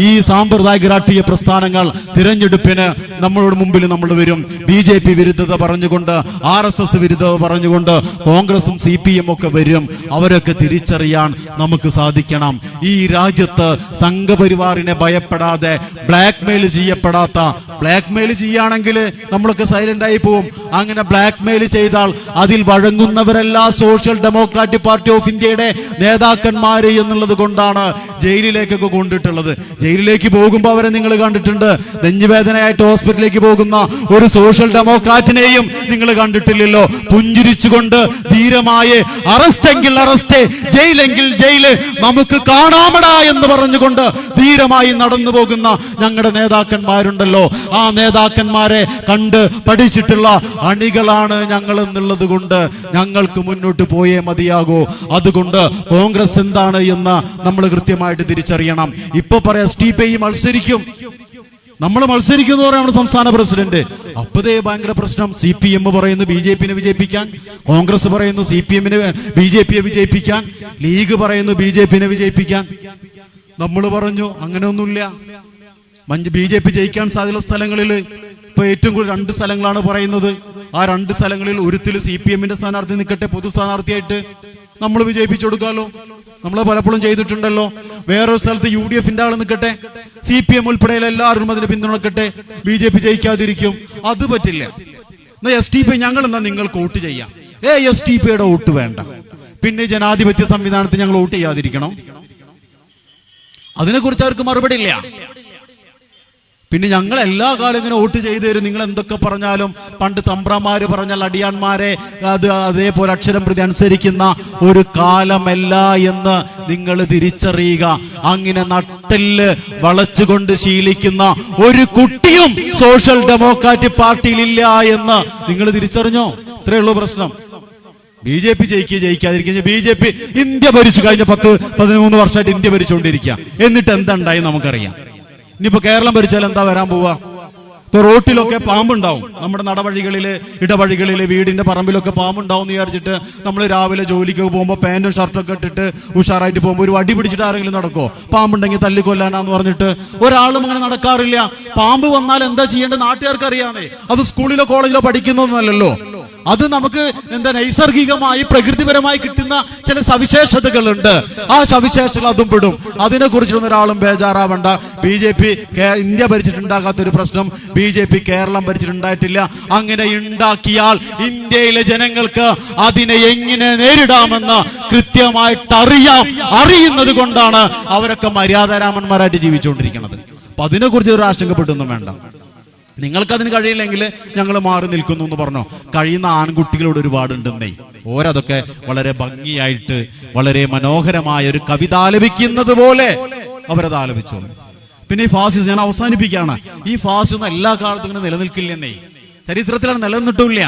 ഈ സാമ്പ്രദായിക രാഷ്ട്രീയ പ്രസ്ഥാനങ്ങൾ തിരഞ്ഞെടുപ്പിന് നമ്മളോട് മുമ്പിൽ നമ്മൾ വരും. BJP വിരുദ്ധത പറഞ്ഞുകൊണ്ട്, RSS വിരുദ്ധത പറഞ്ഞുകൊണ്ട് കോൺഗ്രസും CPM ഒക്കെ വരും. അവരൊക്കെ തിരിച്ചറിയാൻ നമുക്ക് സാധിക്കണം. ഈ രാജ്യത്ത് സംഘപരിവാറിനെ ഭയപ്പെടാതെ, ബ്ലാക്ക്മെയിൽ ചെയ്യപ്പെടാത്ത, ബ്ലാക്ക്മെയിൽ ചെയ്യുകയാണെങ്കിൽ നമ്മളൊക്കെ സൈലന്റ് ആയി പോവും. അങ്ങനെ ബ്ലാക്ക്മെയിൽ ചെയ്താൽ അതിൽ വഴങ്ങുന്നവരെല്ലാം സോഷ്യൽ ഡെമോക്രാറ്റിക് പാർട്ടി ഓഫ് ഇന്ത്യയുടെ നേതാക്കന്മാര് എന്നുള്ളത് കൊണ്ടാണ് ജയിലിലേക്കൊക്കെ കൊണ്ടിട്ടുള്ളത്. ജയിലിലേക്ക് പോകുമ്പോൾ അവരെ നിങ്ങൾ കണ്ടിട്ടുണ്ട്. നെഞ്ചുവേദനയായിട്ട് ഹോസ്പിറ്റലിലേക്ക് പോകുന്ന ഒരു സോഷ്യൽ ഡെമോക്രാറ്റിനെയും നിങ്ങൾ കണ്ടിട്ടില്ലല്ലോ. പുഞ്ചിരിച്ചുകൊണ്ട് ധീരമായി അറസ്റ്റെങ്കിൽ അറസ്റ്റ്, ജയിലെങ്കിൽ ജയില്, നമുക്ക് കാണാമടാ എന്ന് പറഞ്ഞുകൊണ്ട് ധീരമായി നടന്നു പോകുന്ന ഞങ്ങളുടെ നേതാക്കന്മാരുണ്ടല്ലോ. ആ നേതാക്കന്മാരെ കണ്ട് പഠിച്ചിട്ടുള്ള അണികളാണ് ഞങ്ങൾ എന്നുള്ളത് കൊണ്ട് ഞങ്ങൾക്ക് മുന്നോട്ട് പോയേ മതിയാകൂ. അതുകൊണ്ട് കോൺഗ്രസ് എന്താണ് എന്ന് നമ്മൾ കൃത്യമായിട്ട് തിരിച്ചറിയണം. ഇപ്പൊ പറയാം STPI മത്സരിക്കും, നമ്മൾ മത്സരിക്കുന്നു പറയാം നമ്മുടെ സംസ്ഥാന പ്രസിഡന്റ്. അപ്പതേ ഭയങ്കര പ്രശ്നം. CPM പറയുന്നു BJP-നെ വിജയിപ്പിക്കാൻ, കോൺഗ്രസ് പറയുന്നു CPM-നെ BJP-യെ വിജയിപ്പിക്കാൻ, ലീഗ് പറയുന്നു BJP-നെ വിജയിപ്പിക്കാൻ. നമ്മൾ പറഞ്ഞു അങ്ങനെയൊന്നുമില്ല. BJP ജയിക്കാൻ സാധ്യതയുള്ള സ്ഥലങ്ങളിൽ ഇപ്പൊ ഏറ്റവും കൂടുതൽ 2 സ്ഥലങ്ങളാണ് പറയുന്നത്. ആ 2 സ്ഥലങ്ങളിൽ ഒരുത്തിൽ CPM-ന്റെ സ്ഥാനാർത്ഥി നിൽക്കട്ടെ, പൊതു സ്ഥാനാർത്ഥിയായിട്ട് നമ്മൾ വിജയിപ്പിച്ചു കൊടുക്കാമല്ലോ. നമ്മൾ പലപ്പോഴും ചെയ്തിട്ടുണ്ടല്ലോ. വേറൊരു സ്ഥലത്ത് UDF-ന്റെ ആൾ നിൽക്കട്ടെ, CPM ഉൾപ്പെടെ എല്ലാവരും അതിന് പിന്തുണക്കട്ടെ, BJP ജയിക്കാതിരിക്കും. അത് പറ്റില്ല. എന്നാ STPI ഞങ്ങൾ എന്നാ നിങ്ങൾക്ക് വോട്ട് ചെയ്യാം. STPIയുടെ വോട്ട് വേണ്ട. പിന്നെ ജനാധിപത്യ സംവിധാനത്തിൽ ഞങ്ങൾ വോട്ട് ചെയ്യാതിരിക്കണം? അതിനെക്കുറിച്ച് അവർക്ക് മറുപടി ഇല്ല. പിന്നെ ഞങ്ങൾ എല്ലാ കാലം ഇങ്ങനെ വോട്ട് ചെയ്തു തരും, നിങ്ങൾ എന്തൊക്കെ പറഞ്ഞാലും. പണ്ട് തമ്പ്രമാര് പറഞ്ഞാൽ അടിയാന്മാരെ അതേപോലെ അക്ഷരം പ്രതി അനുസരിക്കുന്ന ഒരു കാലമല്ല എന്ന് നിങ്ങൾ തിരിച്ചറിയുക. അങ്ങനെ നട്ടെല്ല് വളച്ചുകൊണ്ട് ശീലിക്കുന്ന ഒരു കുട്ടിയും സോഷ്യൽ ഡെമോക്രാറ്റിക് പാർട്ടിയിൽ ഇല്ല എന്ന് നിങ്ങൾ തിരിച്ചറിഞ്ഞോ? ഇത്രയേ ഉള്ളൂ പ്രശ്നം. BJP ജയിക്കാതിരിക്കുക. BJP ഇന്ത്യ ഭരിച്ചു കഴിഞ്ഞ 10-13 വർഷമായിട്ട് ഇന്ത്യ ഭരിച്ചുകൊണ്ടിരിക്കുക. എന്നിട്ട് എന്താ ഉണ്ടായി നമുക്കറിയാം. ഇനിയിപ്പോ കേരളം ഭരിച്ചാൽ എന്താ വരാൻ പോവാ? ഇപ്പൊ റോട്ടിലൊക്കെ പാമ്പുണ്ടാവും. നമ്മുടെ നടവഴികളില്, ഇടവഴികളില്, വീടിന്റെ പറമ്പിലൊക്കെ പാമ്പുണ്ടാവും എന്ന് വിചാരിച്ചിട്ട് നമ്മൾ രാവിലെ ജോലിക്ക് പോകുമ്പോൾ പാന്റും ഷർട്ടൊക്കെ ഇട്ടിട്ട് ഉഷാറായിട്ട് പോകുമ്പോൾ ഒരു വടി പിടിച്ചിട്ട് ആരെങ്കിലും നടക്കോ? പാമ്പുണ്ടെങ്കിൽ തല്ലിക്കൊല്ലാനാന്ന് പറഞ്ഞിട്ട് ഒരാളും അങ്ങനെ നടക്കാറില്ല. പാമ്പ് വന്നാൽ എന്താ ചെയ്യേണ്ടത് നാട്ടുകാർക്ക് അറിയാമേ. അത് സ്കൂളിലോ കോളേജിലോ പഠിക്കുന്നൊന്നല്ലല്ലോ. അത് നമുക്ക് എന്താ നൈസർഗികമായി പ്രകൃതിപരമായി കിട്ടുന്ന ചില സവിശേഷതകളുണ്ട്. ആ സവിശേഷതകൾ അതും പെടും. അതിനെക്കുറിച്ചൊന്നും ഒരാളും ബേജാറാവണ്ട. BJP ഇന്ത്യ ഭരിച്ചിട്ടുണ്ടാകാത്തൊരു പ്രശ്നം BJP കേരളം ഭരിച്ചിട്ടുണ്ടായിട്ടില്ല. അങ്ങനെ ഉണ്ടാക്കിയാൽ ഇന്ത്യയിലെ ജനങ്ങൾക്ക് അതിനെ എങ്ങനെ നേരിടാമെന്ന് കൃത്യമായിട്ട് അറിയുന്നത് കൊണ്ടാണ് അവരൊക്കെ മര്യാദാരാമന്മാരായിട്ട് ജീവിച്ചുകൊണ്ടിരിക്കുന്നത്. അപ്പൊ അതിനെക്കുറിച്ച് ഒരു ആശങ്കപ്പെട്ടൊന്നും വേണ്ട. നിങ്ങൾക്കതിന് കഴിയില്ലെങ്കിൽ ഞങ്ങൾ മാറി നിൽക്കുന്നു എന്ന് പറഞ്ഞോ. കഴിയുന്ന ആൺകുട്ടികളോട് ഒരുപാടുണ്ടെന്നേ. ഓരതൊക്കെ വളരെ ഭംഗിയായിട്ട്, വളരെ മനോഹരമായ ഒരു കവിത ആലപിക്കുന്നത് പോലെ അവരത് ആലപിച്ചോളൂ. പിന്നെ ഈ ഫാസിസം ഞാൻ അവസാനിപ്പിക്കുകയാണ്. ഈ ഫാസിസം എല്ലാ കാലത്തും ഇങ്ങനെ നിലനിൽക്കില്ലെന്നേ. ചരിത്രത്തിലാണ് നിലനിന്നിട്ടില്ല.